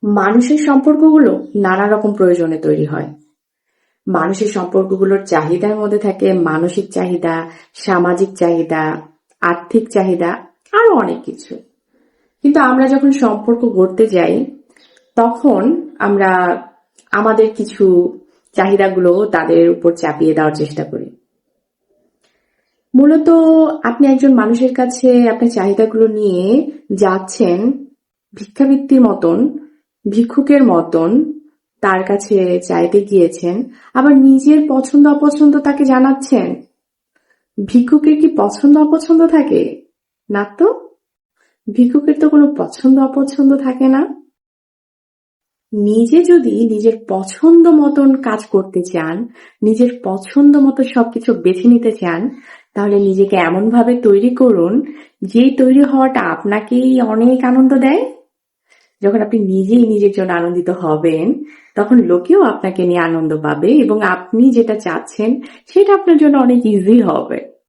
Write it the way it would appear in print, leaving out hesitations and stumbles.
মানুষের সম্পর্কগুলো নানা রকম প্রয়োজনে তৈরি হয়। মানুষের সম্পর্কগুলোর চাহিদার মধ্যে থাকে মানসিক চাহিদা, সামাজিক চাহিদা, আর্থিক চাহিদা, আরো অনেক কিছু। কিন্তু আমরা যখন সম্পর্ক গড়তে যাই, তখন আমরা আমাদের কিছু চাহিদাগুলো তাদের উপর চাপিয়ে দেওয়ার চেষ্টা করি। মূলত আপনি একজন মানুষের কাছে আপনার চাহিদাগুলো নিয়ে যাচ্ছেন ভিক্ষাবৃত্তির মতন, ভিক্ষুকের মতন তার কাছে চাইতে গিয়েছেন, আবার নিজের পছন্দ অপছন্দ তাকে জানাচ্ছেন। ভিক্ষুকের কি পছন্দ অপছন্দ থাকে? না তো, ভিক্ষুকের তো কোনো পছন্দ অপছন্দ থাকে না। নিজে যদি নিজের পছন্দ মতন কাজ করতে চান, নিজের পছন্দ মতো সবকিছু বেছে নিতে চান, তাহলে নিজেকে এমন ভাবে তৈরি করুন যে তৈরি হওয়াটা আপনাকেই অনেক আনন্দ দেয়। যখন আপনি নিজেই নিজের জন্য আনন্দিত হবেন, তখন লোকেও আপনাকে নিয়ে আনন্দ পাবে এবং আপনি যেটা চাচ্ছেন সেটা আপনার জন্য অনেক ইজি হবে।